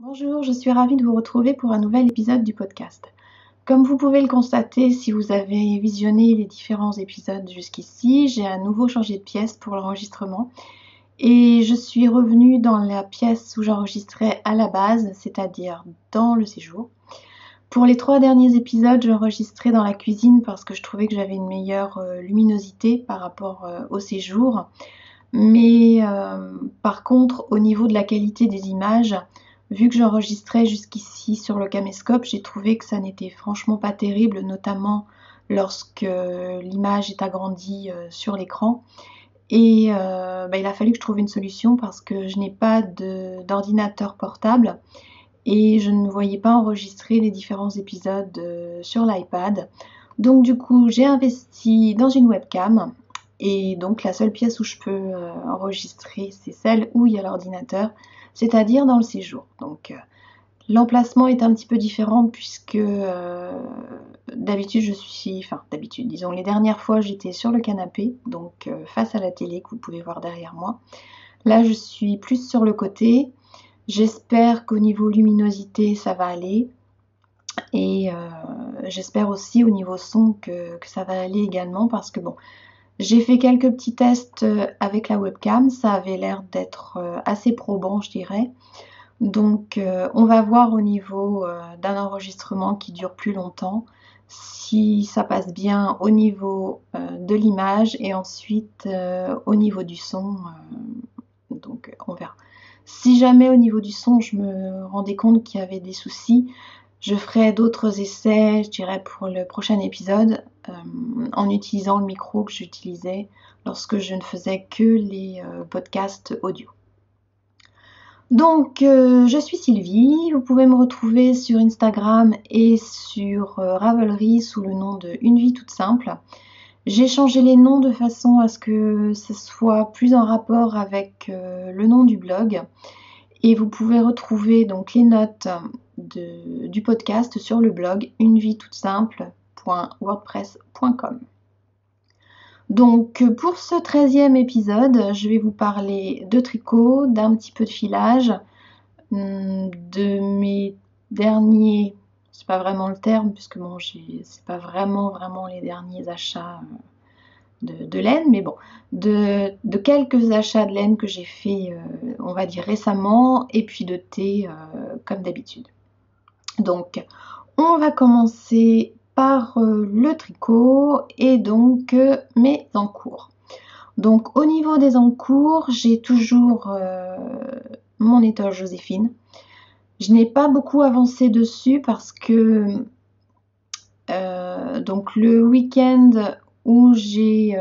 Bonjour, je suis ravie de vous retrouver pour un nouvel épisode du podcast. Comme vous pouvez le constater si vous avez visionné les différents épisodes jusqu'ici, j'ai à nouveau changé de pièce pour l'enregistrement et je suis revenue dans la pièce où j'enregistrais à la base, c'est-à-dire dans le séjour. Pour les 3 derniers épisodes, j'enregistrais dans la cuisine parce que je trouvais que j'avais une meilleure luminosité par rapport au séjour. Mais par contre, au niveau de la qualité des images, vu que j'enregistrais jusqu'ici sur le caméscope, j'ai trouvé que ça n'était franchement pas terrible, notamment lorsque l'image est agrandie sur l'écran. Et il a fallu que je trouve une solution parce que je n'ai pas d'ordinateur portable et je ne me voyais pas enregistrer les différents épisodes sur l'iPad. Donc du coup, j'ai investi dans une webcam et donc la seule pièce où je peux enregistrer, c'est celle où il y a l'ordinateur, c'est-à-dire dans le séjour. Donc l'emplacement est un petit peu différent puisque d'habitude disons les dernières fois j'étais sur le canapé, donc face à la télé que vous pouvez voir derrière moi. Là je suis plus sur le côté. J'espère qu'au niveau luminosité ça va aller et j'espère aussi au niveau son que ça va aller également parce que bon, j'ai fait quelques petits tests avec la webcam, ça avait l'air d'être assez probant je dirais. Donc on va voir au niveau d'un enregistrement qui dure plus longtemps si ça passe bien au niveau de l'image et ensuite au niveau du son. Donc on verra. Si jamais au niveau du son je me rendais compte qu'il y avait des soucis, je ferai d'autres essais, je dirais pour le prochain épisode, en utilisant le micro que j'utilisais lorsque je ne faisais que les podcasts audio. Donc, je suis Sylvie, vous pouvez me retrouver sur Instagram et sur Ravelry sous le nom de Une vie toute simple. J'ai changé les noms de façon à ce que ce soit plus en rapport avec le nom du blog. Et vous pouvez retrouver donc les notes du podcast sur le blog unevietoutsimple.wordpress.com. Donc pour ce 13e épisode, je vais vous parler de tricot, d'un petit peu de filage, de mes derniers, c'est pas vraiment le terme puisque bon, c'est pas vraiment les derniers achats de laine, mais bon, de quelques achats de laine que j'ai fait, on va dire récemment, et puis de thé comme d'habitude. Donc, on va commencer par le tricot et donc mes encours. Donc, au niveau des encours, j'ai toujours mon étole Joséphine. Je n'ai pas beaucoup avancé dessus parce que donc le week-end où j'ai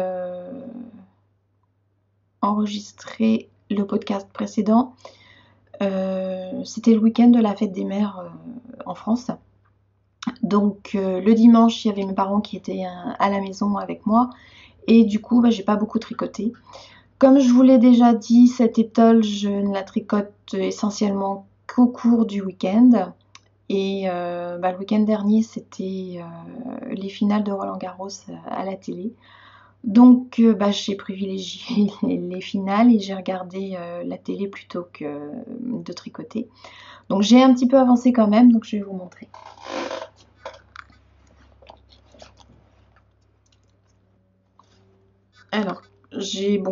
enregistré le podcast précédent, c'était le week-end de la fête des mères en France. Donc le dimanche, il y avait mes parents qui étaient à la maison avec moi et du coup, j'ai pas beaucoup tricoté. Comme je vous l'ai déjà dit, cette étole, je ne la tricote essentiellement qu'au cours du week-end. Et le week-end dernier, c'était les finales de Roland-Garros à la télé. Donc j'ai privilégié les finales et j'ai regardé la télé plutôt que de tricoter. Donc j'ai un petit peu avancé quand même, donc je vais vous montrer. Alors,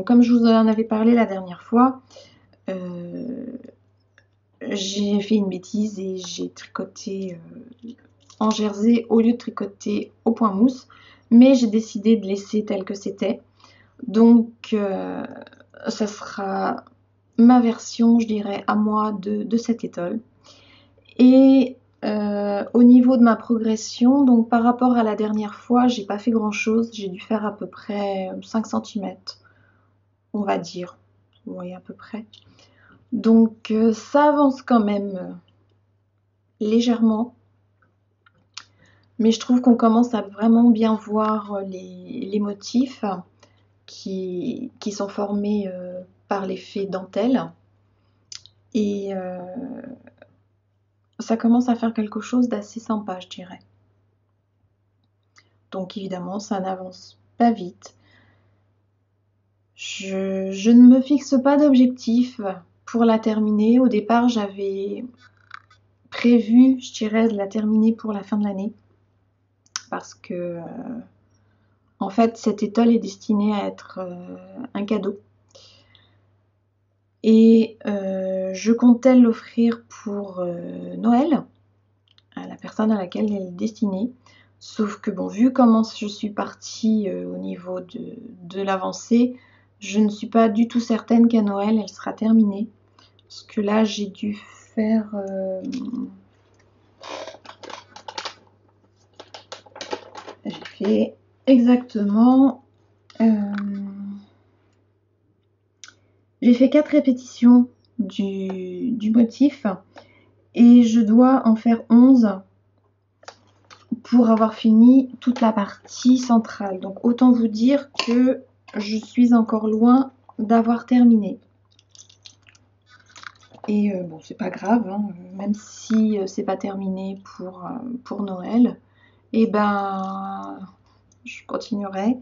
comme je vous en avais parlé la dernière fois, j'ai fait une bêtise et j'ai tricoté en jersey au lieu de tricoter au point mousse, mais j'ai décidé de laisser tel que c'était. Donc, ça sera ma version, je dirais, à moi de cette étole. Et au niveau de ma progression, donc par rapport à la dernière fois, j'ai pas fait grand chose. J'ai dû faire à peu près 5 cm, on va dire. Oui, à peu près. Donc ça avance quand même légèrement. Mais je trouve qu'on commence à vraiment bien voir les motifs qui sont formés par l'effet dentelle. Et ça commence à faire quelque chose d'assez sympa, je dirais. Donc évidemment, ça n'avance pas vite. Je ne me fixe pas d'objectif pour la terminer. Au départ, j'avais prévu, je dirais, de la terminer pour la fin de l'année. Parce que, en fait, cette étole est destinée à être un cadeau. Et je comptais l'offrir pour Noël, à la personne à laquelle elle est destinée. Sauf que bon, vu comment je suis partie au niveau de l'avancée, je ne suis pas du tout certaine qu'à Noël, elle sera terminée. Parce que là, j'ai dû faire... j'ai fait exactement... j'ai fait 4 répétitions du motif. Et je dois en faire 11 pour avoir fini toute la partie centrale. Donc autant vous dire que je suis encore loin d'avoir terminé. Et bon, c'est pas grave, hein, même si c'est pas terminé pour Noël, et ben je continuerai.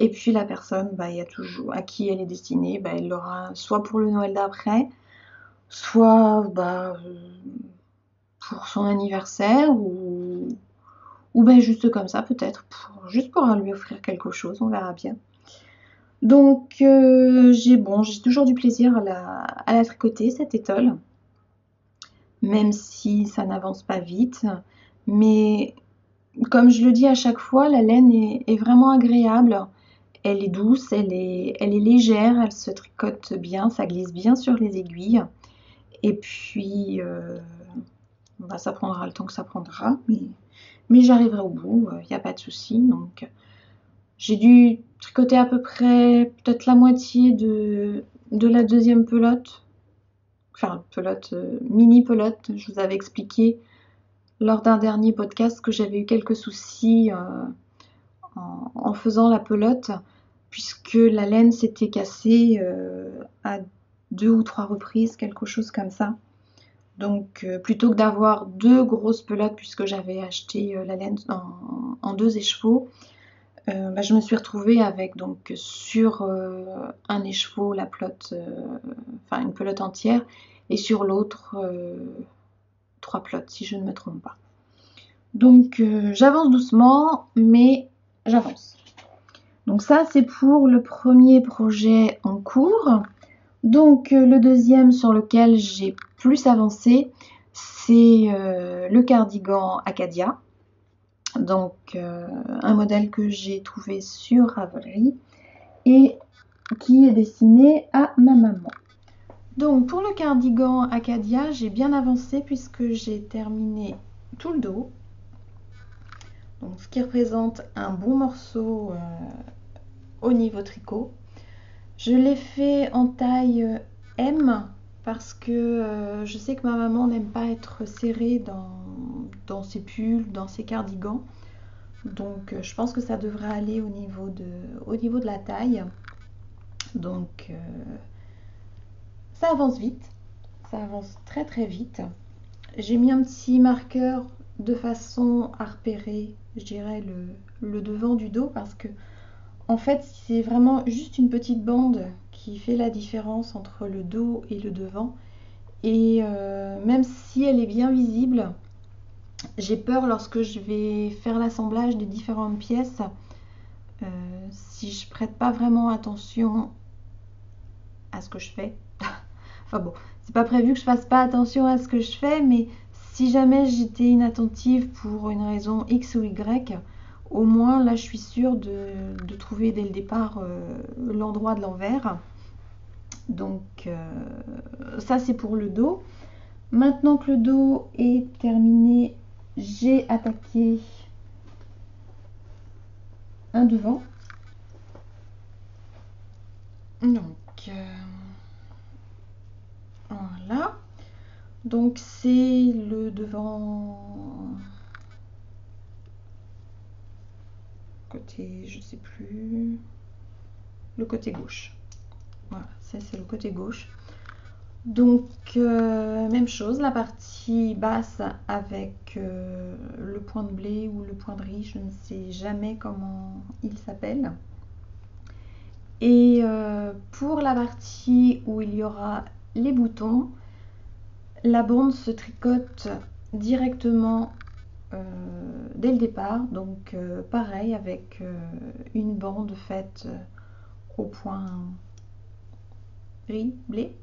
Et puis la personne, bah, il y a toujours à qui elle est destinée, bah, elle l'aura soit pour le Noël d'après, soit bah, pour son anniversaire ou ben juste comme ça peut-être, juste pour lui offrir quelque chose, on verra bien. Donc j'ai toujours du plaisir à la tricoter, cette étole, même si ça n'avance pas vite. Mais comme je le dis à chaque fois, la laine est vraiment agréable. Elle est douce, elle est légère, elle se tricote bien, ça glisse bien sur les aiguilles. Et puis, bah, ça prendra le temps que ça prendra, mais j'arriverai au bout, il n'y a pas de souci. Donc, j'ai dû tricoter à peu près peut-être la moitié de la deuxième pelote. Enfin, pelote, mini pelote. Je vous avais expliqué lors d'un dernier podcast que j'avais eu quelques soucis en faisant la pelote, puisque la laine s'était cassée à 2 ou 3 reprises, quelque chose comme ça. Donc plutôt que d'avoir 2 grosses pelotes, puisque j'avais acheté la laine en 2 écheveaux, bah, je me suis retrouvée avec donc sur un écheveau la pelote, enfin une pelote entière, et sur l'autre 3 pelotes si je ne me trompe pas. Donc j'avance doucement, mais j'avance. Donc ça c'est pour le premier projet en cours. Donc le deuxième sur lequel j'ai plus avancé, c'est le cardigan Acadia. Donc un modèle que j'ai trouvé sur Ravelry et qui est destiné à ma maman. Donc pour le cardigan Acadia, j'ai bien avancé puisque j'ai terminé tout le dos. Donc ce qui représente un bon morceau au niveau tricot. Je l'ai fait en taille M parce que je sais que ma maman n'aime pas être serrée dans ses pulls, dans ses cardigans. Donc je pense que ça devrait aller au niveau de la taille. Donc ça avance vite, ça avance très très vite. J'ai mis un petit marqueur de façon à repérer, je dirais, le devant du dos parce que en fait c'est vraiment juste une petite bande qui fait la différence entre le dos et le devant. Et même si elle est bien visible, j'ai peur lorsque je vais faire l'assemblage des différentes pièces, si je prête pas vraiment attention à ce que je fais. Enfin bon, c'est pas prévu que je fasse pas attention à ce que je fais, mais si jamais j'étais inattentive pour une raison X ou Y, au moins là je suis sûre de trouver dès le départ l'endroit de l'envers. Donc ça c'est pour le dos. Maintenant que le dos est terminé, j'ai attaqué un devant. Donc voilà. Donc c'est le devant côté, je sais plus, le côté gauche. Voilà, ça c'est le côté gauche. Donc même chose, la partie basse avec le point de blé ou le point de riz, je ne sais jamais comment il s'appelle. Et pour la partie où il y aura les boutons, la bande se tricote directement dès le départ. Donc pareil avec une bande faite au point riz, blé,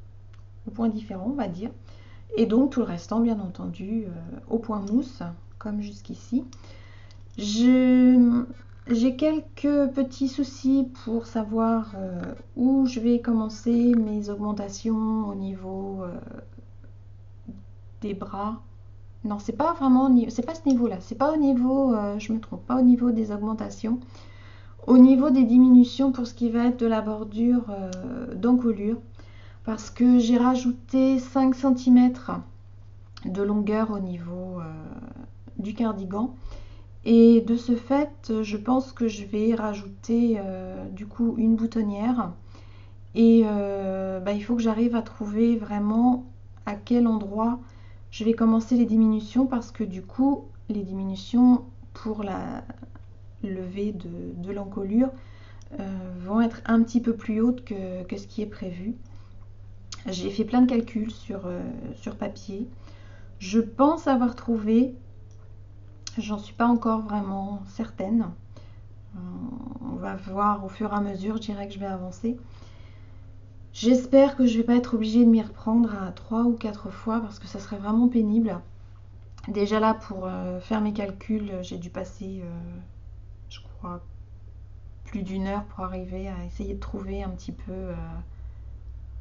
au point différent on va dire. Et donc tout le restant bien entendu au point mousse comme jusqu'ici. J'ai quelques petits soucis pour savoir où je vais commencer mes augmentations au niveau des bras. Non, c'est pas vraiment, c'est pas ce niveau-là. C'est pas au niveau, je me trompe, pas au niveau des augmentations. Au niveau des diminutions pour ce qui va être de la bordure d'encolure. Parce que j'ai rajouté 5 cm de longueur au niveau du cardigan. Et de ce fait, je pense que je vais rajouter du coup une boutonnière. Et il faut que j'arrive à trouver vraiment à quel endroit je vais commencer les diminutions, parce que du coup, les diminutions pour la levée de l'encolure vont être un petit peu plus hautes que ce qui est prévu. J'ai fait plein de calculs sur papier. Je pense avoir trouvé, j'en suis pas encore vraiment certaine. On va voir au fur et à mesure, je dirais que je vais avancer. J'espère que je vais pas être obligée de m'y reprendre à 3 ou 4 fois parce que ça serait vraiment pénible. Déjà là, pour faire mes calculs, j'ai dû passer, je crois, plus d'une heure pour arriver à essayer de trouver un petit peu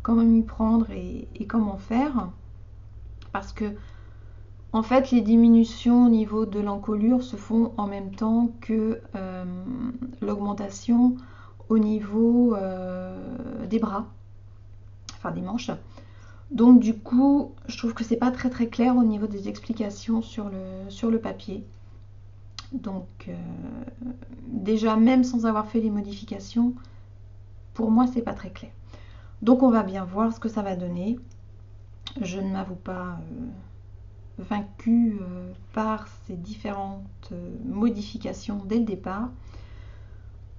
comment m'y prendre et comment faire. Parce que en fait, les diminutions au niveau de l'encolure se font en même temps que l'augmentation au niveau des bras, enfin des manches. Donc du coup, je trouve que c'est pas très très clair au niveau des explications sur le papier. Donc déjà, même sans avoir fait les modifications, pour moi c'est pas très clair. Donc on va bien voir ce que ça va donner. Je ne m'avoue pas vaincue par ces différentes modifications dès le départ.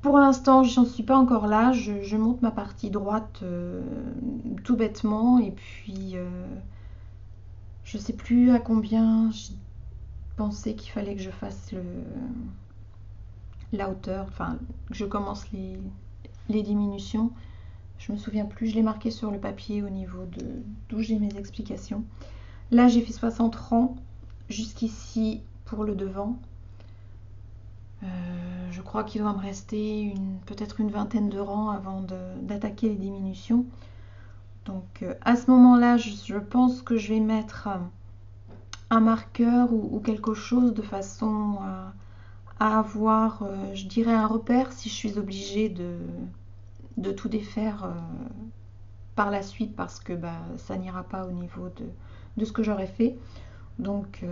Pour l'instant, j'en suis pas encore là. Je monte ma partie droite tout bêtement et puis je sais plus à combien je pensais qu'il fallait que je fasse la hauteur, enfin que je commence les diminutions. Je me souviens plus, je l'ai marqué sur le papier au niveau d'où j'ai mes explications. Là j'ai fait 60 rangs jusqu'ici pour le devant. Je crois qu'il doit me rester peut-être une vingtaine de rangs avant d'attaquer les diminutions. Donc à ce moment-là, je pense que je vais mettre un marqueur ou quelque chose de façon à avoir, je dirais, un repère si je suis obligée de tout défaire par la suite, parce que ça n'ira pas au niveau de ce que j'aurais fait. Donc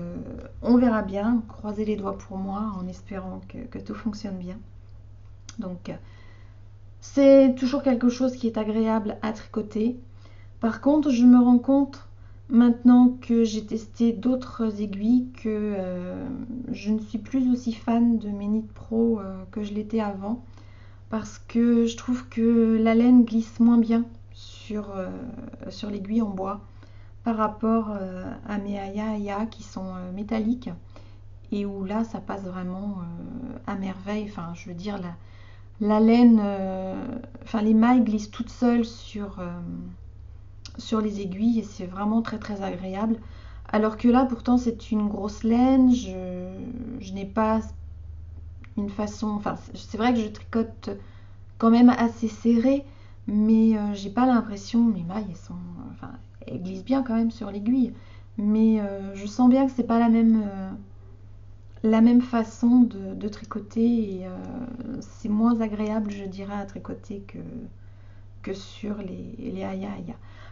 on verra bien, croisez les doigts pour moi en espérant que tout fonctionne bien. Donc c'est toujours quelque chose qui est agréable à tricoter. Par contre, je me rends compte maintenant que j'ai testé d'autres aiguilles que je ne suis plus aussi fan de mes Knit Pro que je l'étais avant, parce que je trouve que la laine glisse moins bien sur l'aiguille en bois par rapport à mes Aya qui sont métalliques, et où là ça passe vraiment à merveille. Enfin, je veux dire, la laine, enfin les mailles glissent toutes seules sur les aiguilles et c'est vraiment très très agréable. Alors que là, pourtant, c'est une grosse laine, je n'ai pas une façon, enfin c'est vrai que je tricote quand même assez serré, mais j'ai pas l'impression, mes mailles elles sont, enfin elles glissent bien quand même sur l'aiguille, mais je sens bien que c'est pas la même façon de tricoter, et c'est moins agréable, je dirais, à tricoter que sur les Aya.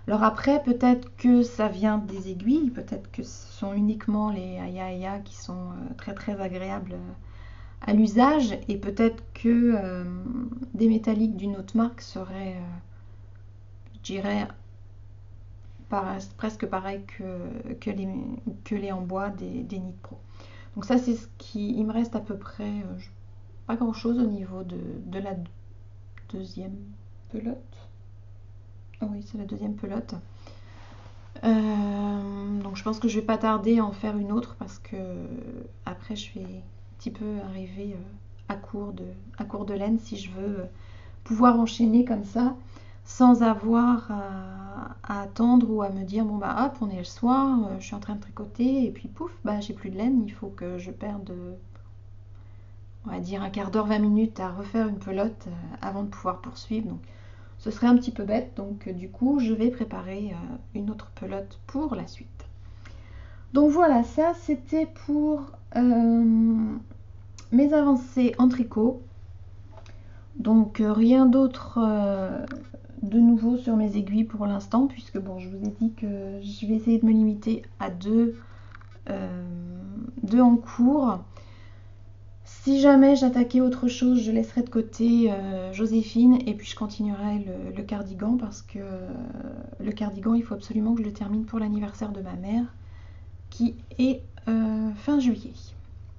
Alors après, peut-être que ça vient des aiguilles, peut-être que ce sont uniquement les Aya qui sont très très agréables à l'usage, et peut-être que des métalliques d'une autre marque seraient, je dirais, presque pareil que les en bois des Knit Pro. Donc ça, c'est ce qui il me reste à peu près, pas grand chose au niveau de la deuxième pelote. Oh oui, c'est la deuxième pelote. Donc je pense que je vais pas tarder à en faire une autre parce que après je vais un petit peu arriver à court de laine si je veux pouvoir enchaîner comme ça sans avoir à attendre ou à me dire bon bah hop on est le soir, je suis en train de tricoter et puis pouf bah j'ai plus de laine, il faut que je perde on va dire un quart d'heure, 20 minutes à refaire une pelote avant de pouvoir poursuivre. Donc ce serait un petit peu bête, donc du coup je vais préparer une autre pelote pour la suite. Donc voilà, ça c'était pour mes avancées en tricot. Donc rien d'autre de nouveau sur mes aiguilles pour l'instant, puisque bon, je vous ai dit que je vais essayer de me limiter à deux en cours. Si jamais j'attaquais autre chose, je laisserai de côté Joséphine et puis je continuerai le cardigan parce que le cardigan, il faut absolument que je le termine pour l'anniversaire de ma mère qui est fin juillet.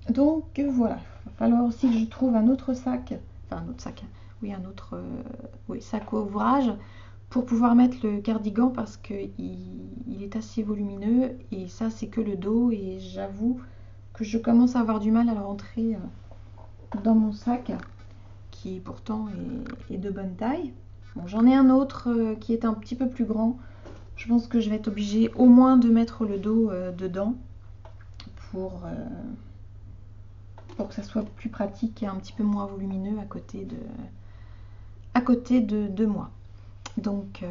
Donc voilà, il va falloir aussi que je trouve un autre sac, enfin un autre sac, oui un autre sac au ouvrage pour pouvoir mettre le cardigan parce qu'il est assez volumineux et ça c'est que le dos et j'avoue que je commence à avoir du mal à le rentrer dans mon sac qui pourtant est de bonne taille. Bon, j'en ai un autre qui est un petit peu plus grand. Je pense que je vais être obligée au moins de mettre le dos dedans pour que ça soit plus pratique et un petit peu moins volumineux à côté de moi. Donc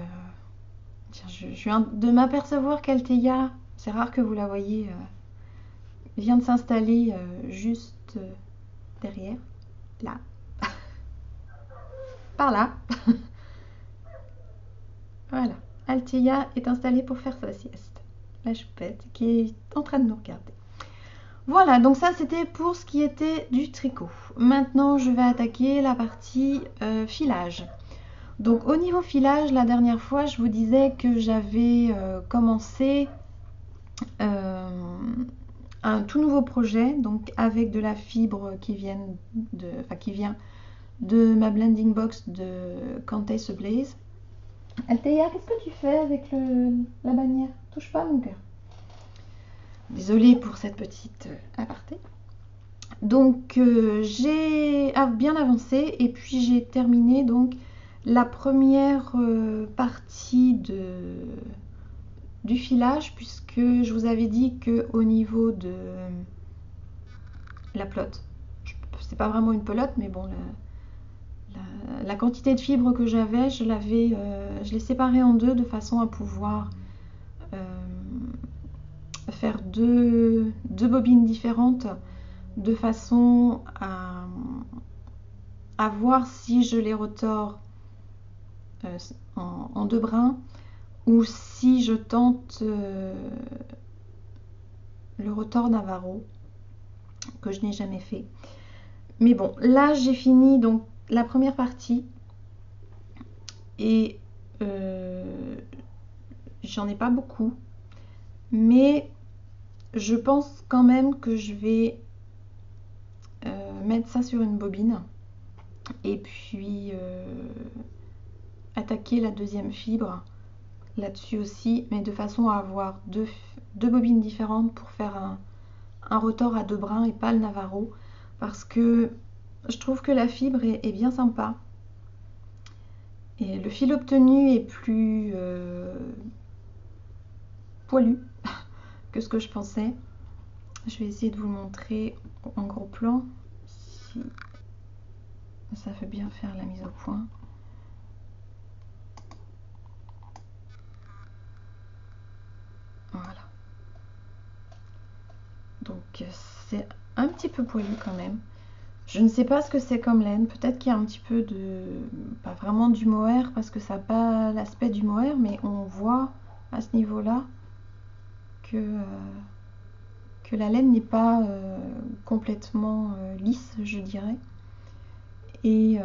je viens de m'apercevoir qu'Alteia, c'est rare que vous la voyez, vient de s'installer juste derrière, là, par là. Voilà, Alteia est installée pour faire sa sieste. La choupette qui est en train de nous regarder. Voilà, donc ça c'était pour ce qui était du tricot. Maintenant je vais attaquer la partie filage. Donc au niveau filage, la dernière fois je vous disais que j'avais commencé un tout nouveau projet, donc avec de la fibre qui vient de ma blending box de Cantace Blaze. Alteia, qu'est-ce que tu fais avec la bannière? Touche pas mon cœur. Désolée pour cette petite aparté. Donc j'ai bien avancé et puis j'ai terminé donc la première partie du filage puisque je vous avais dit que au niveau de la pelote, c'est pas vraiment une pelote mais bon la quantité de fibres que j'avais, je l'ai séparée en deux de façon à pouvoir faire deux bobines différentes de façon à voir si je les retors en deux brins ou si je tente le retors Navarro que je n'ai jamais fait. Mais bon, là j'ai fini donc la première partie et j'en ai pas beaucoup, mais je pense quand même que je vais mettre ça sur une bobine et puis attaquer la deuxième fibre là-dessus aussi, mais de façon à avoir deux bobines différentes pour faire un retors à deux brins et pas le Navarro parce que je trouve que la fibre est bien sympa et le fil obtenu est plus poilu que ce que je pensais. Je vais essayer de vous le montrer en gros plan si ça fait bien faire la mise au point. Voilà. Donc c'est un petit peu poilu quand même. Je ne sais pas ce que c'est comme laine. Peut-être qu'il y a un petit peu de... pas vraiment du mohair parce que ça n'a pas l'aspect du mohair, mais on voit à ce niveau-là que la laine n'est pas complètement lisse, je dirais. Et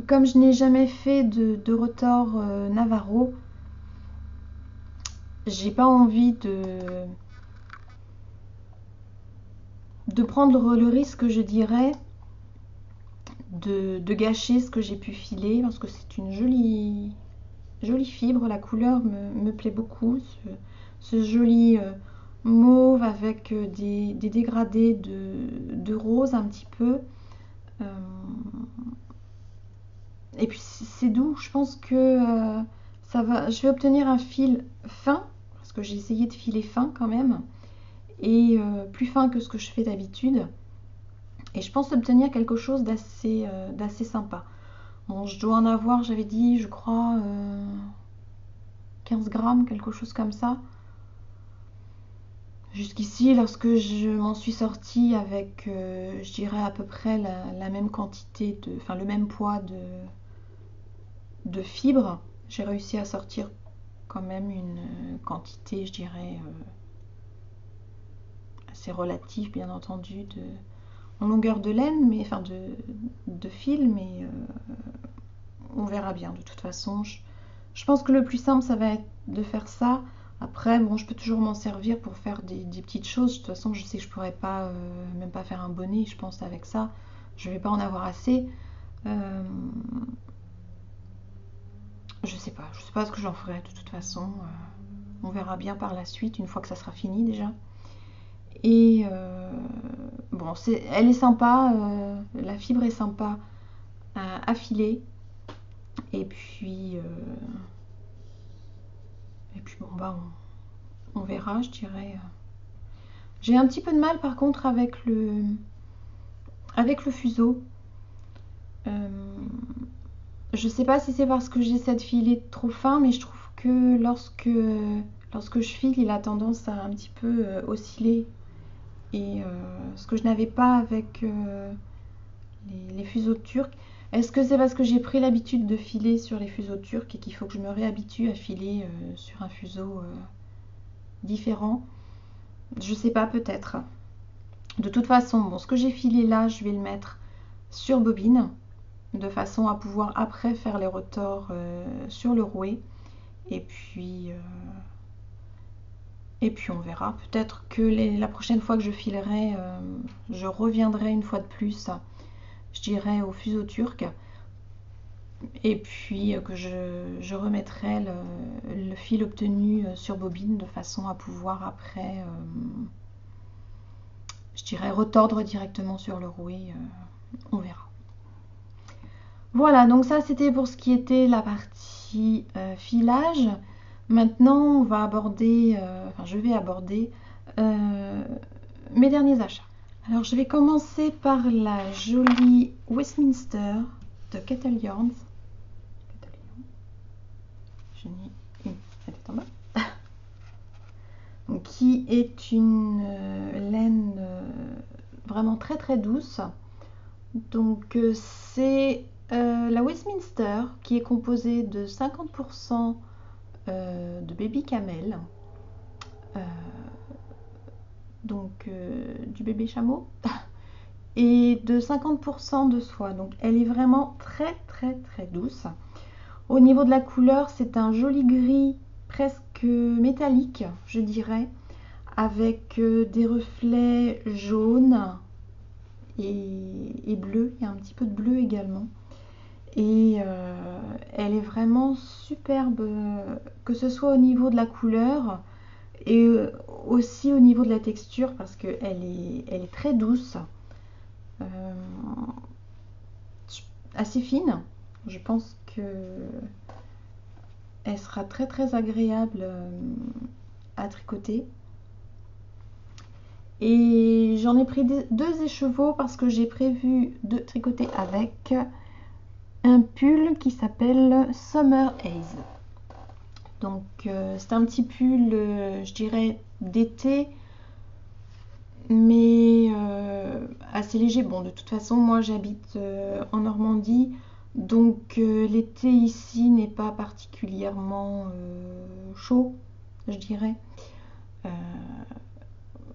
comme je n'ai jamais fait de retors Navarro, j'ai pas envie de prendre le risque, je dirais, de gâcher ce que j'ai pu filer parce que c'est une jolie fibre, la couleur me plaît beaucoup, ce joli mauve avec des dégradés de rose un petit peu. Et puis c'est doux, je pense que ça va. Je vais obtenir un fil fin, parce que j'ai essayé de filer fin quand même, et plus fin que ce que je fais d'habitude. Et je pense obtenir quelque chose d'assez sympa. Bon, je dois en avoir, j'avais dit, je crois, 15 grammes, quelque chose comme ça. Jusqu'ici, lorsque je m'en suis sortie avec, je dirais à peu près la même quantité enfin le même poids de fibres, j'ai réussi à sortir quand même une quantité, je dirais, assez relative, bien entendu, en longueur de laine, mais enfin de fil, mais on verra bien. De toute façon, je pense que le plus simple, ça va être de faire ça. Après, bon, je peux toujours m'en servir pour faire des petites choses. De toute façon, je sais que je pourrais pas, même pas faire un bonnet, je pense, avec ça. Je vais pas en avoir assez. Je sais pas ce que j'en ferai de toute façon. On verra bien par la suite, une fois que ça sera fini déjà. Et bon, elle est sympa, la fibre est sympa à filer. Et puis bon, bah, on verra, je dirais. J'ai un petit peu de mal par contre avec le fuseau. Je sais pas si c'est parce que j'essaie de filer trop fin, mais je trouve que lorsque je file, il a tendance à un petit peu osciller. Et ce que je n'avais pas avec les fuseaux turcs. Est-ce que c'est parce que j'ai pris l'habitude de filer sur les fuseaux turcs et qu'il faut que je me réhabitue à filer sur un fuseau différent? Je sais pas, peut-être. De toute façon, bon, ce que j'ai filé là, je vais le mettre sur bobine, de façon à pouvoir après faire les retors sur le rouet. Et puis on verra. Peut-être que la prochaine fois que je filerai, je reviendrai une fois de plus, je dirais, au fuseau turc. Et puis que je remettrai le fil obtenu sur bobine de façon à pouvoir après, je dirais, retordre directement sur le rouet. On verra. Voilà, donc ça c'était pour ce qui était la partie filage. Maintenant, on va aborder, enfin je vais aborder mes derniers achats. Alors je vais commencer par la jolie Westminster de Kettle Yarns. Je n'ai une, elle est en bas. Donc, qui est une laine vraiment très très douce. Donc c'est la Westminster qui est composée de 50% de baby camel, donc du bébé chameau, et de 50% de soie. Donc elle est vraiment très très très douce. Au niveau de la couleur, c'est un joli gris presque métallique, je dirais, avec des reflets jaunes et bleus. Il y a un petit peu de bleu également. Et elle est vraiment superbe, que ce soit au niveau de la couleur et aussi au niveau de la texture, parce qu'elle est très douce, assez fine. Je pense que elle sera très très agréable à tricoter. Et j'en ai pris deux écheveaux parce que j'ai prévu de tricoter avec un pull qui s'appelle Summer Haze. Donc c'est un petit pull, je dirais, d'été, mais assez léger. Bon, de toute façon, moi j'habite en Normandie, donc l'été ici n'est pas particulièrement chaud, je dirais.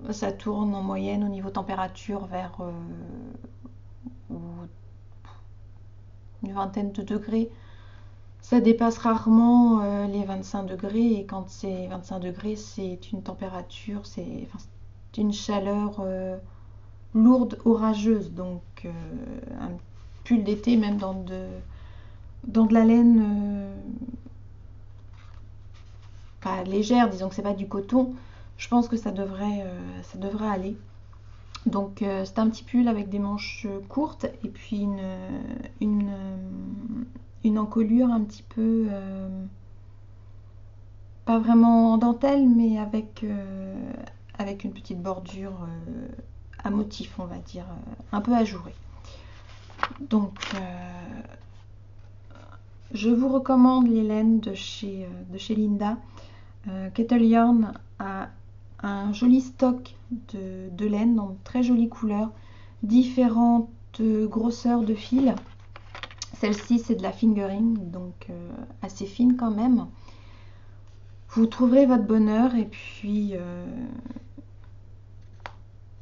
Ça tourne en moyenne au niveau température vers une vingtaine de degrés. Ça dépasse rarement les 25 degrés, et quand c'est 25 degrés, c'est une température, c'est une chaleur lourde, orageuse. Donc un pull d'été, même dans de la laine pas légère, disons que c'est pas du coton, je pense que ça devrait aller. Donc c'est un petit pull avec des manches courtes et puis une encolure un petit peu, pas vraiment en dentelle, mais avec une petite bordure à motif, on va dire, un peu ajourée. Donc je vous recommande les laines de chez Linda. Kettle Yarn a un joli stock de laine, donc très jolies couleurs, différentes grosseurs de fil. Celle-ci c'est de la fingering, donc assez fine quand même. Vous trouverez votre bonheur et puis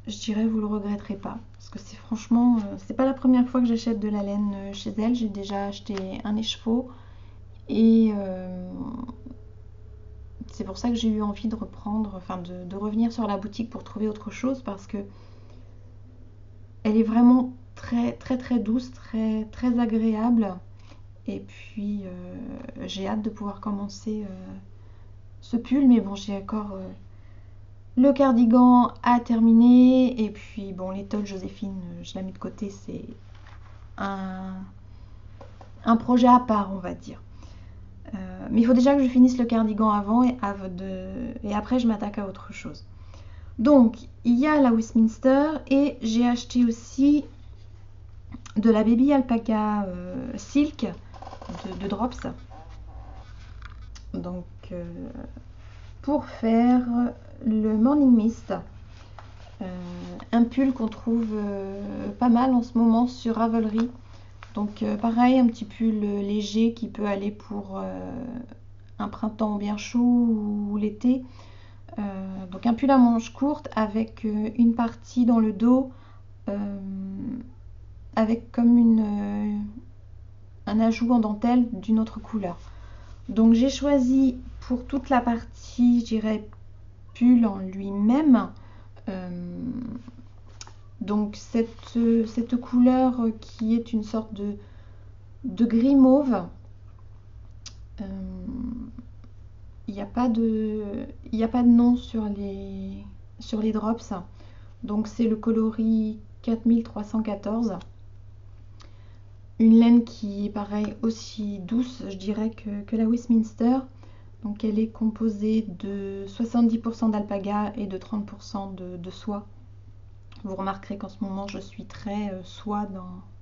je dirais vous le regretterez pas, parce que c'est franchement c'est pas la première fois que j'achète de la laine chez elle. J'ai déjà acheté un écheveau et c'est pour ça que j'ai eu envie de reprendre, enfin de revenir sur la boutique pour trouver autre chose, parce que elle est vraiment très très très douce, très très agréable. Et puis j'ai hâte de pouvoir commencer ce pull, mais bon, j'ai encore le cardigan à terminer. Et puis bon, l'étole Joséphine, je la mets de côté, c'est un projet à part, on va dire. Mais il faut déjà que je finisse le cardigan avant et après je m'attaque à autre chose. Donc il y a la Westminster et j'ai acheté aussi de la Baby Alpaca Silk de Drops. Donc pour faire le Morning Mist, un pull qu'on trouve pas mal en ce moment sur Ravelry. Donc pareil, un petit pull léger qui peut aller pour un printemps bien chaud ou l'été. Donc un pull à manches courtes avec une partie dans le dos avec comme un ajout en dentelle d'une autre couleur. Donc j'ai choisi pour toute la partie, je dirais, pull en lui-même, donc cette couleur qui est une sorte de gris mauve. Il n'y a pas de nom sur les drops, donc c'est le coloris 4314. Une laine qui est pareil aussi douce, je dirais, que la Westminster. Donc elle est composée de 70% d'alpaga et de 30% de soie. Vous remarquerez qu'en ce moment je suis très soie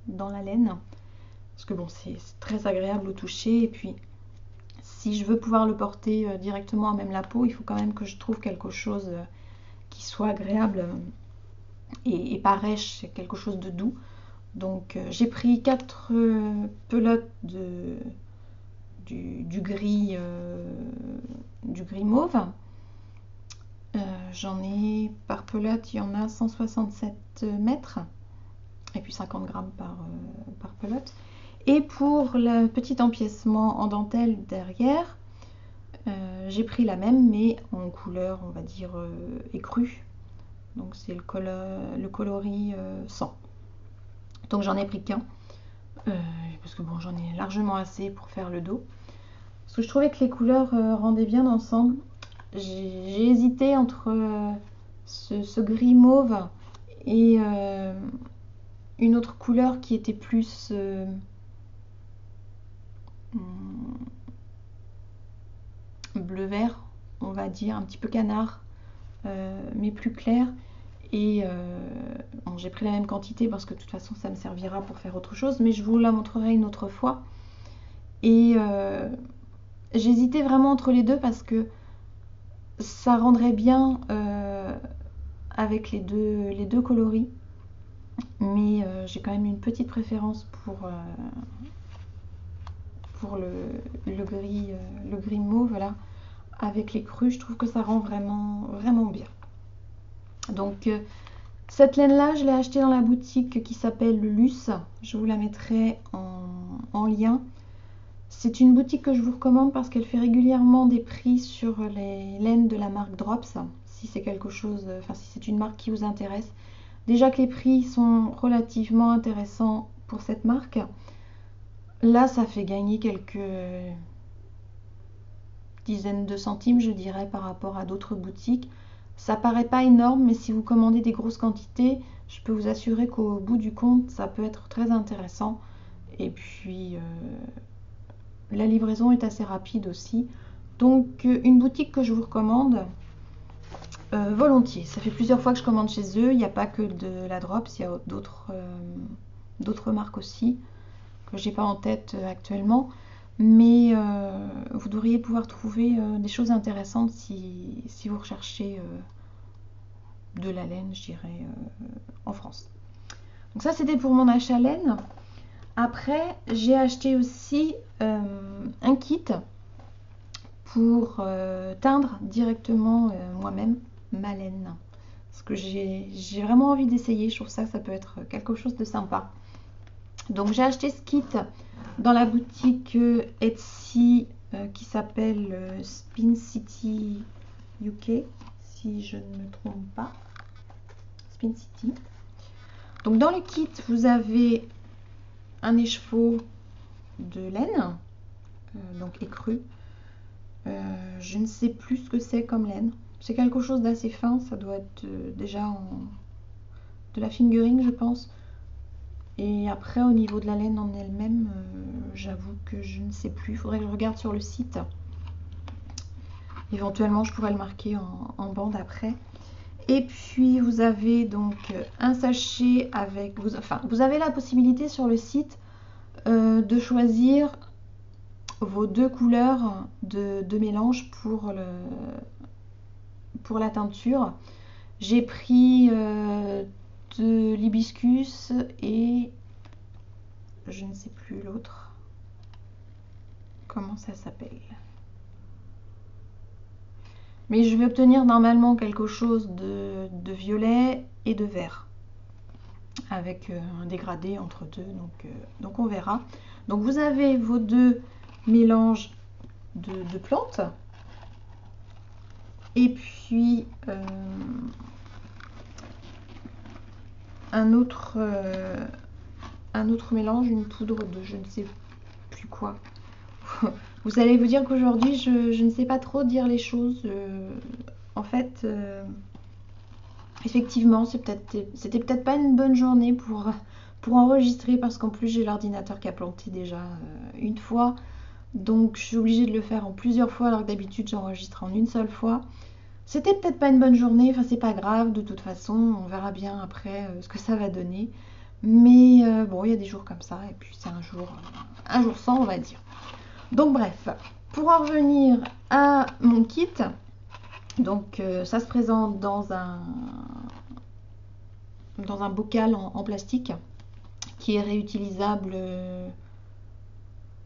dans la laine, parce que bon, c'est très agréable au toucher. Et puis si je veux pouvoir le porter directement à même la peau, il faut quand même que je trouve quelque chose qui soit agréable et pas rêche, quelque chose de doux. Donc j'ai pris 4 pelotes du gris mauve. J'en ai par pelote, il y en a 167 mètres et puis 50 grammes par pelote. Et pour le petit empiècement en dentelle derrière, j'ai pris la même mais en couleur, on va dire, écrue. Donc c'est le coloris 100. Donc j'en ai pris qu'un, parce que bon, j'en ai largement assez pour faire le dos. Parce que je trouvais que les couleurs rendaient bien ensemble. J'ai hésité entre ce gris mauve et une autre couleur qui était plus bleu-vert, on va dire, un petit peu canard, mais plus clair. Et bon, j'ai pris la même quantité parce que de toute façon ça me servira pour faire autre chose, mais je vous la montrerai une autre fois. Et j'hésitais vraiment entre les deux parce que ça rendrait bien avec les deux coloris, mais j'ai quand même une petite préférence pour le gris mauve là, avec les crus. Je trouve que ça rend vraiment, vraiment bien. Donc cette laine là, je l'ai achetée dans la boutique qui s'appelle Luce. Je vous la mettrai en lien. C'est une boutique que je vous recommande parce qu'elle fait régulièrement des prix sur les laines de la marque Drops. Si c'est quelque chose, enfin si c'est une marque qui vous intéresse. Déjà que les prix sont relativement intéressants pour cette marque. Là, ça fait gagner dizaine de centimes, je dirais, par rapport à d'autres boutiques. Ça paraît pas énorme, mais si vous commandez des grosses quantités, je peux vous assurer qu'au bout du compte, ça peut être très intéressant. Et puis, la livraison est assez rapide aussi. Donc, une boutique que je vous recommande volontiers. Ça fait plusieurs fois que je commande chez eux. Il n'y a pas que de la Drops, il y a d'autres marques aussi que j'ai pas en tête actuellement. Mais vous devriez pouvoir trouver des choses intéressantes si vous recherchez de la laine, je dirais, en France. Donc ça, c'était pour mon achat laine. Après, j'ai acheté aussi un kit pour teindre directement moi-même ma laine. Parce que j'ai vraiment envie d'essayer. Je trouve ça peut être quelque chose de sympa. Donc j'ai acheté ce kit dans la boutique Etsy qui s'appelle Spin City UK, si je ne me trompe pas. Spin City. Donc dans le kit, vous avez un écheveau de laine, donc écru. Je ne sais plus ce que c'est comme laine. C'est quelque chose d'assez fin, ça doit être déjà de la fingering, je pense. Et après, au niveau de la laine en elle-même, j'avoue que je ne sais plus. Il faudrait que je regarde sur le site. Éventuellement, je pourrais le marquer en bande après. Et puis, vous avez donc un sachet avec... vous avez la possibilité sur le site de choisir vos deux couleurs de mélange pour la teinture. J'ai pris de l'hibiscus et je ne sais plus l'autre. Comment ça s'appelle? Mais je vais obtenir normalement quelque chose de violet et de vert. Avec un dégradé entre deux. Donc on verra. Donc vous avez vos deux mélanges de plantes. Et puis un autre mélange, une poudre de je ne sais plus quoi. Vous allez vous dire qu'aujourd'hui je ne sais pas trop dire les choses. En fait, effectivement, c'était peut-être pas une bonne journée pour enregistrer parce qu'en plus j'ai l'ordinateur qui a planté déjà une fois. Donc je suis obligée de le faire en plusieurs fois alors que d'habitude j'enregistre en une seule fois. C'était peut-être pas une bonne journée, enfin c'est pas grave, de toute façon on verra bien après ce que ça va donner. Mais bon, il y a des jours comme ça et puis c'est un jour sans, on va dire. Donc bref, pour en revenir à mon kit, donc ça se présente dans un bocal en plastique qui est réutilisable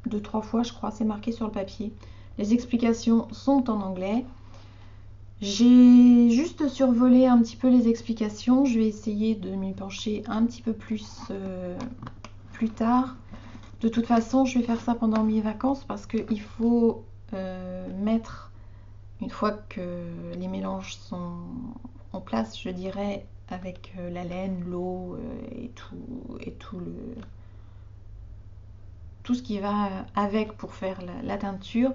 2-3 fois, je crois, c'est marqué sur le papier. Les explications sont en anglais. J'ai juste survolé un petit peu les explications. Je vais essayer de m'y pencher un petit peu plus tard. De toute façon, je vais faire ça pendant mes vacances parce qu'il faut mettre, une fois que les mélanges sont en place, je dirais, avec la laine, l'eau et tout ce qui va avec pour faire la teinture.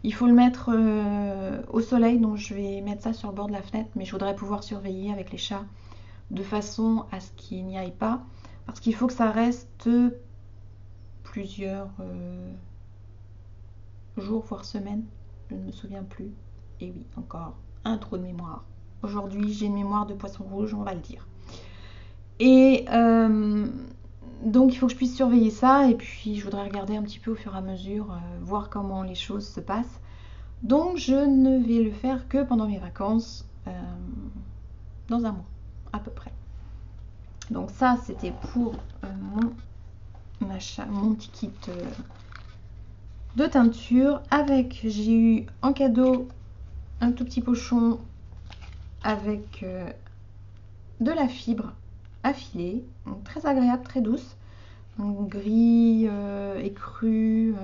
Il faut le mettre au soleil, donc je vais mettre ça sur le bord de la fenêtre, mais je voudrais pouvoir surveiller avec les chats de façon à ce qu'il n'y aille pas, parce qu'il faut que ça reste plusieurs jours, voire semaines, je ne me souviens plus. Et oui, encore un trou de mémoire. Aujourd'hui, j'ai une mémoire de poisson rouge, on va le dire. Et donc il faut que je puisse surveiller ça et puis je voudrais regarder un petit peu au fur et à mesure, voir comment les choses se passent. Donc je ne vais le faire que pendant mes vacances, dans un mois à peu près. Donc ça c'était pour mon achat, mon petit kit de teinture. Avec, j'ai eu en cadeau un tout petit pochon avec de la fibre à filer, donc très agréable, très douce, donc gris écru.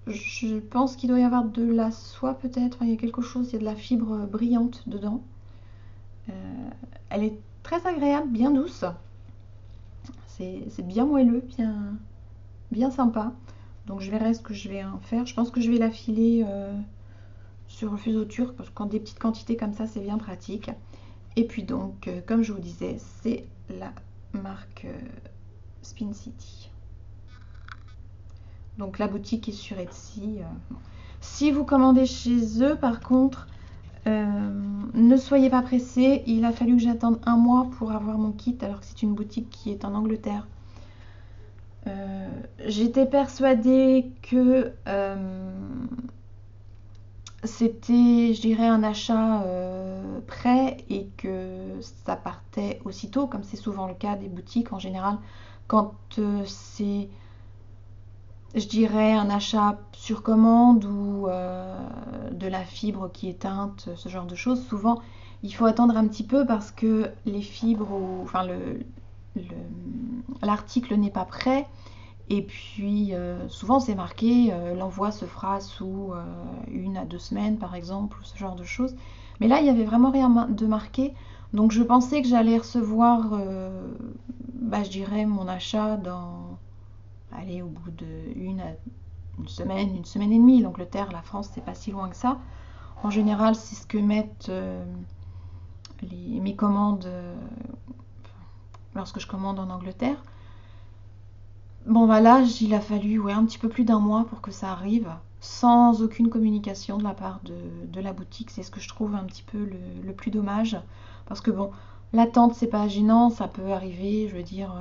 Je pense qu'il doit y avoir de la soie peut-être, enfin, il y a quelque chose, il y a de la fibre brillante dedans. Elle est très agréable, bien douce, c'est bien moelleux, bien sympa. Donc je verrai ce que je vais en faire. Je pense que je vais la filer sur le fuseau turc parce que quand des petites quantités comme ça, c'est bien pratique. Et puis donc, comme je vous disais, c'est la marque Spin City. Donc la boutique est sur Etsy. Si vous commandez chez eux, par contre, ne soyez pas pressés. Il a fallu que j'attende un mois pour avoir mon kit, alors que c'est une boutique qui est en Angleterre. J'étais persuadée que c'était, je dirais, un achat prêt et que ça partait aussitôt, comme c'est souvent le cas des boutiques en général. Quand c'est, je dirais, un achat sur commande ou de la fibre qui est teinte, ce genre de choses, souvent il faut attendre un petit peu parce que les fibres, enfin l'article n'est pas prêt. Et puis souvent c'est marqué l'envoi se fera sous 1 à 2 semaines par exemple, ou ce genre de choses. Mais là il n'y avait vraiment rien de marqué. Donc je pensais que j'allais recevoir, je dirais, mon achat au bout d'une une semaine et demie. L'Angleterre, la France, c'est pas si loin que ça. En général, c'est ce que mettent mes commandes lorsque je commande en Angleterre. Bon là, il a fallu un petit peu plus d'un mois pour que ça arrive, sans aucune communication de la part de la boutique. C'est ce que je trouve un petit peu le plus dommage. Parce que bon, l'attente, c'est pas gênant, ça peut arriver, je veux dire,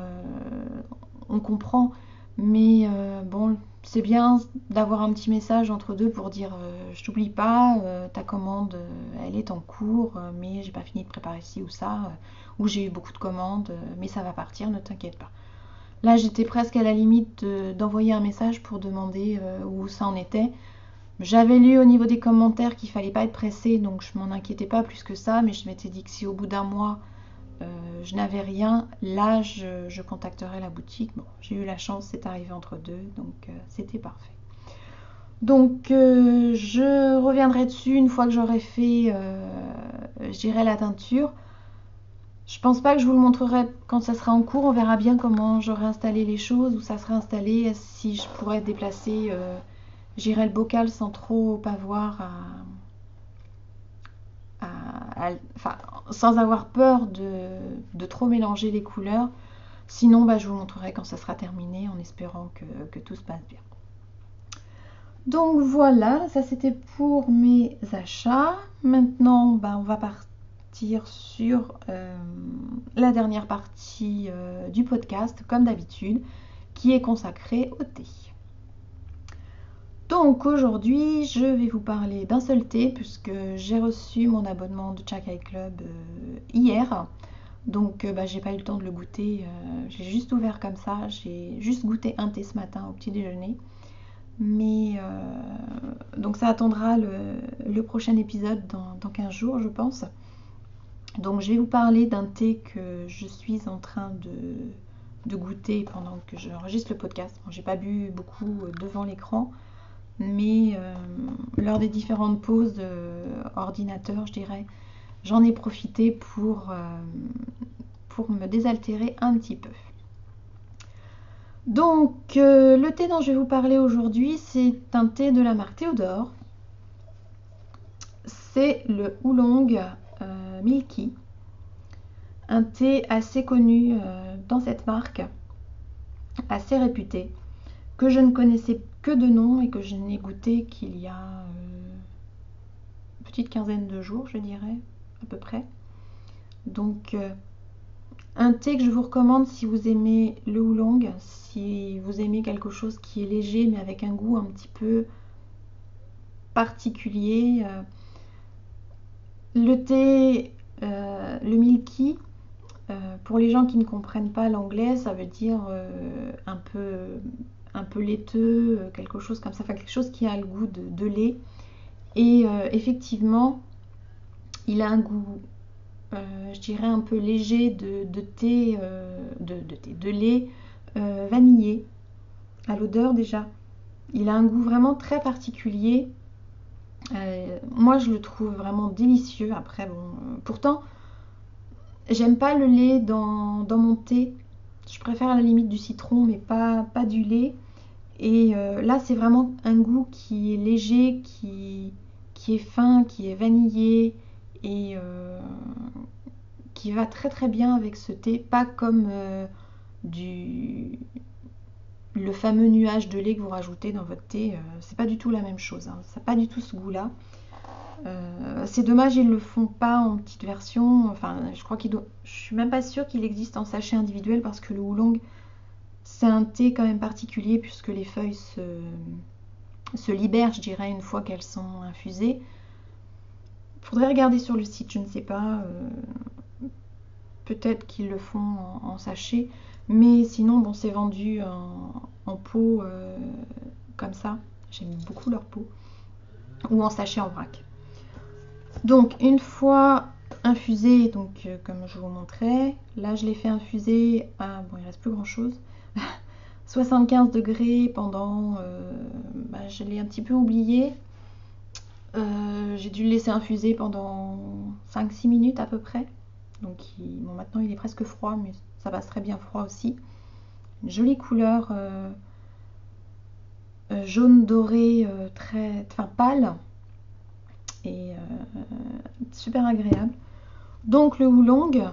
on comprend. Mais bon, c'est bien d'avoir un petit message entre deux pour dire je t'oublie pas, ta commande, elle est en cours, mais j'ai pas fini de préparer ci ou ça, ou j'ai eu beaucoup de commandes, mais ça va partir, ne t'inquiète pas. Là, j'étais presque à la limite d'envoyer un message pour demander où ça en était. J'avais lu au niveau des commentaires qu'il fallait pas être pressé, donc je m'en inquiétais pas plus que ça, mais je m'étais dit que si au bout d'un mois, je n'avais rien, là, je contacterais la boutique. Bon, j'ai eu la chance, c'est arrivé entre deux, donc c'était parfait. Donc, je reviendrai dessus une fois que j'aurai fait, je dirais, la teinture. Je pense pas que je vous le montrerai quand ça sera en cours. On verra bien comment j'aurai installé les choses, où ça sera installé, si je pourrais déplacer, j'irai le bocal sans trop avoir enfin, sans avoir peur de trop mélanger les couleurs. Sinon, je vous montrerai quand ça sera terminé, en espérant que tout se passe bien. Donc voilà, ça c'était pour mes achats. Maintenant, on va partir sur la dernière partie du podcast, comme d'habitude, qui est consacrée au thé. Donc aujourd'hui, je vais vous parler d'un seul thé, puisque j'ai reçu mon abonnement de Chakai Club hier. Donc j'ai pas eu le temps de le goûter, j'ai juste ouvert comme ça, j'ai juste goûté un thé ce matin au petit déjeuner. Mais donc ça attendra le prochain épisode dans 15 jours, je pense. Donc je vais vous parler d'un thé que je suis en train de goûter pendant que j'enregistre le podcast. Bon, j'ai pas bu beaucoup devant l'écran, mais lors des différentes pauses ordinateur, je dirais, j'en ai profité pour me désaltérer un petit peu. Donc le thé dont je vais vous parler aujourd'hui, c'est un thé de la marque Théodore. C'est le Oolong Milky, un thé assez connu dans cette marque, assez réputé, que je ne connaissais que de nom et que je n'ai goûté qu'il y a une petite quinzaine de jours, je dirais, à peu près. Donc un thé que je vous recommande si vous aimez le oolong, si vous aimez quelque chose qui est léger mais avec un goût un petit peu particulier. Le thé, le milky, pour les gens qui ne comprennent pas l'anglais, ça veut dire un peu laiteux, quelque chose comme ça, enfin quelque chose qui a le goût de lait. Et effectivement, il a un goût, je dirais, un peu léger de thé, de lait vanillé, à l'odeur déjà. Il a un goût vraiment très particulier. Moi, je le trouve vraiment délicieux. Après, bon, pourtant, j'aime pas le lait dans mon thé. Je préfère à la limite du citron, mais pas du lait. Et là, c'est vraiment un goût qui est léger, qui est fin, qui est vanillé et qui va très très bien avec ce thé. Pas comme le fameux nuage de lait que vous rajoutez dans votre thé. C'est pas du tout la même chose, hein. Ça n'a pas du tout ce goût-là. C'est dommage, ils le font pas en petite version. Enfin, je suis même pas sûre qu'il existe en sachet individuel parce que le oolong, c'est un thé quand même particulier puisque les feuilles se libèrent, je dirais, une fois qu'elles sont infusées. Faudrait regarder sur le site, je ne sais pas. Peut-être qu'ils le font en sachet, mais sinon, bon, c'est vendu en pot comme ça. J'aime beaucoup leur pot, ou en sachet en vrac. Donc une fois infusé, donc comme je vous montrais, là je l'ai fait infuser à, bon il reste plus grand chose, 75 degrés pendant, je l'ai un petit peu oublié, j'ai dû le laisser infuser pendant 5-6 minutes à peu près. Donc bon, maintenant il est presque froid, mais ça passe très bien froid aussi. Une jolie couleur jaune doré, enfin pâle, et super agréable. Donc le oolong,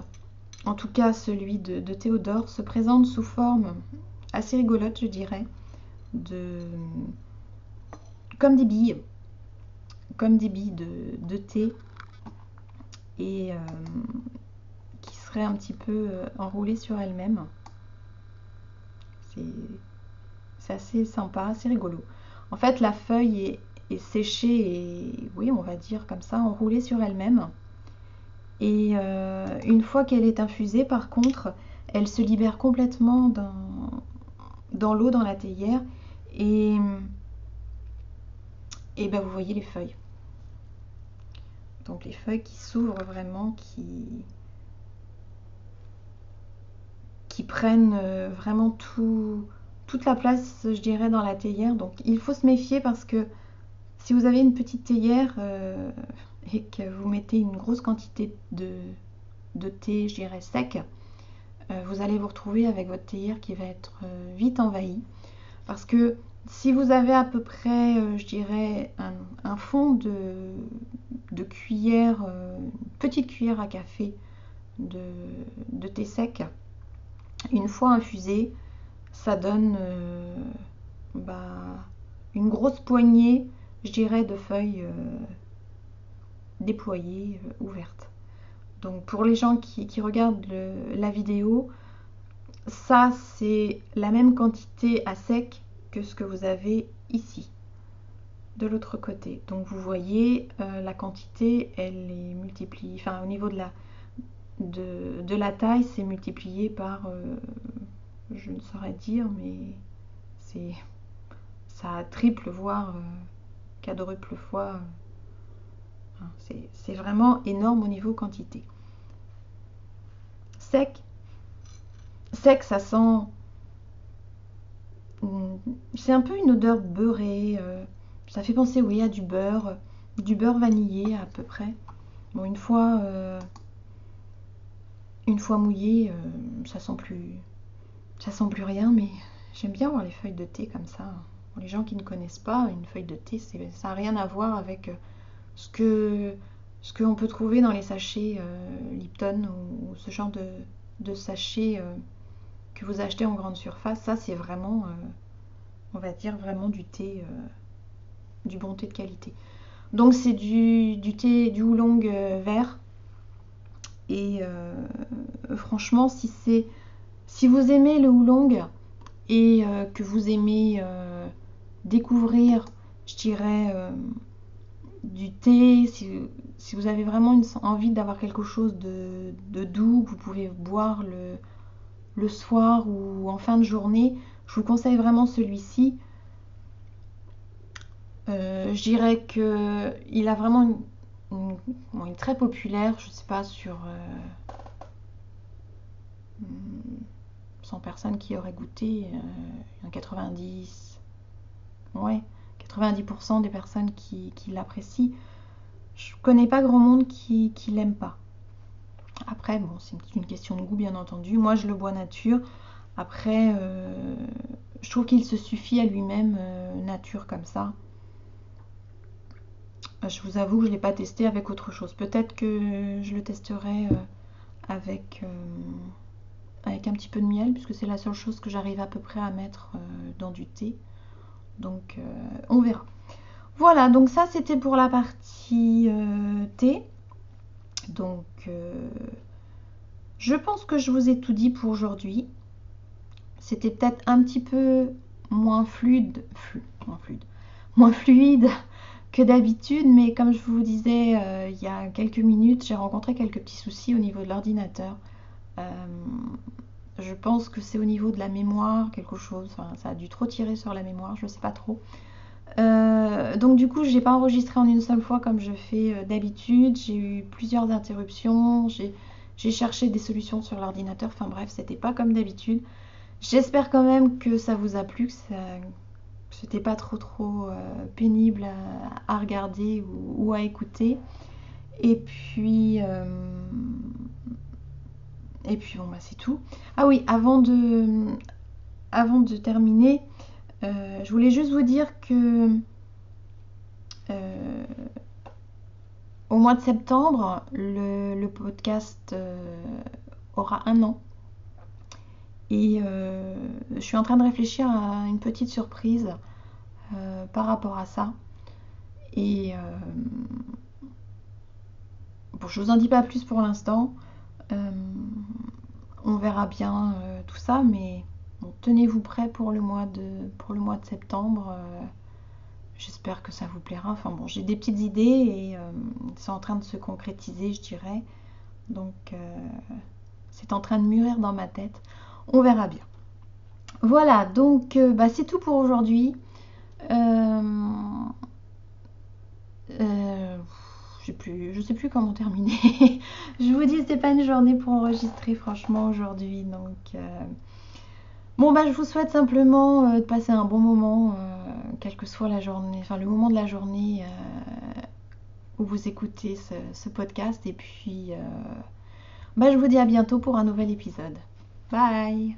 en tout cas celui de Théodore, se présente sous forme assez rigolote, je dirais, comme des billes, de thé, et qui seraient un petit peu enroulées sur elles-mêmes. C'est assez sympa, assez rigolo. En fait, la feuille est séchée et, oui, on va dire comme ça, enroulée sur elle-même. Et une fois qu'elle est infusée, par contre, elle se libère complètement dans l'eau, dans la théière. Et ben, vous voyez les feuilles. Donc les feuilles qui s'ouvrent vraiment, qui prennent vraiment toute la place, je dirais, dans la théière. Donc il faut se méfier parce que si vous avez une petite théière et que vous mettez une grosse quantité de thé, je dirais, sec, vous allez vous retrouver avec votre théière qui va être vite envahie. Parce que si vous avez à peu près, je dirais, un fond de cuillère, une petite cuillère à café de thé sec, une fois infusé, ça donne une grosse poignée, je dirais, de feuilles déployées, ouvertes. Donc pour les gens qui regardent la vidéo, ça c'est la même quantité à sec que ce que vous avez ici, de l'autre côté. Donc vous voyez, la quantité, elle est multipliée, enfin au niveau de la taille, c'est multiplié par, je ne saurais dire, mais ça triple, voire quadruple fois. C'est vraiment énorme au niveau quantité. Sec, ça sent... C'est un peu une odeur beurrée. Ça fait penser, oui, à du beurre vanillé à peu près. Bon, une fois mouillé, ça sent plus rien, mais j'aime bien voir les feuilles de thé comme ça. Pour les gens qui ne connaissent pas, une feuille de thé, ça n'a rien à voir avec ce qu'on peut trouver dans les sachets Lipton ou ce genre de sachets que vous achetez en grande surface. Ça, c'est vraiment, on va dire, vraiment du thé, du bon thé de qualité. Donc c'est du thé, du oolong vert. Et franchement, si vous aimez le oolong et que vous aimez découvrir, je dirais, du thé, si vous avez vraiment envie d'avoir quelque chose de doux que vous pouvez boire le soir ou en fin de journée, je vous conseille vraiment celui-ci. Je dirais qu'il a vraiment une très populaire, je ne sais pas, sur 100 personnes qui auraient goûté, il y en a 90, ouais, 90% des personnes qui l'apprécient. Je connais pas grand monde qui l'aime pas. Après, bon, c'est une question de goût, bien entendu. Moi, je le bois nature. Après, je trouve qu'il se suffit à lui-même, nature comme ça. Je vous avoue que je ne l'ai pas testé avec autre chose. Peut-être que je le testerai avec, avec un petit peu de miel, puisque c'est la seule chose que j'arrive à peu près à mettre dans du thé. Donc on verra. Voilà, donc ça c'était pour la partie thé. Donc je pense que je vous ai tout dit pour aujourd'hui. C'était peut-être un petit peu moins fluide que d'habitude, mais comme je vous disais il y a quelques minutes, j'ai rencontré quelques petits soucis au niveau de l'ordinateur. Je pense que c'est au niveau de la mémoire, quelque chose, enfin, ça a dû trop tirer sur la mémoire, je ne sais pas trop. Donc du coup, je n'ai pas enregistré en une seule fois comme je fais d'habitude. J'ai eu plusieurs interruptions, j'ai cherché des solutions sur l'ordinateur, enfin bref, c'était pas comme d'habitude. J'espère quand même que ça vous a plu, que c'était pas trop pénible à regarder ou à écouter. Et puis bon bah c'est tout. Ah oui, avant de terminer, je voulais juste vous dire que au mois de septembre, le podcast aura 1 an. Et je suis en train de réfléchir à une petite surprise par rapport à ça. Et bon, je vous en dis pas plus pour l'instant. On verra bien tout ça, mais bon, tenez-vous prêts pour le mois de septembre. J'espère que ça vous plaira. Enfin bon, j'ai des petites idées et c'est en train de se concrétiser, je dirais. Donc c'est en train de mûrir dans ma tête. On verra bien. Voilà, donc bah, c'est tout pour aujourd'hui. Je sais plus comment terminer. Je vous dis, c'était pas une journée pour enregistrer franchement aujourd'hui. Donc bon bah je vous souhaite simplement de passer un bon moment, quelle que soit la journée, enfin le moment de la journée où vous écoutez ce podcast. Et puis bah je vous dis à bientôt pour un nouvel épisode. Bye!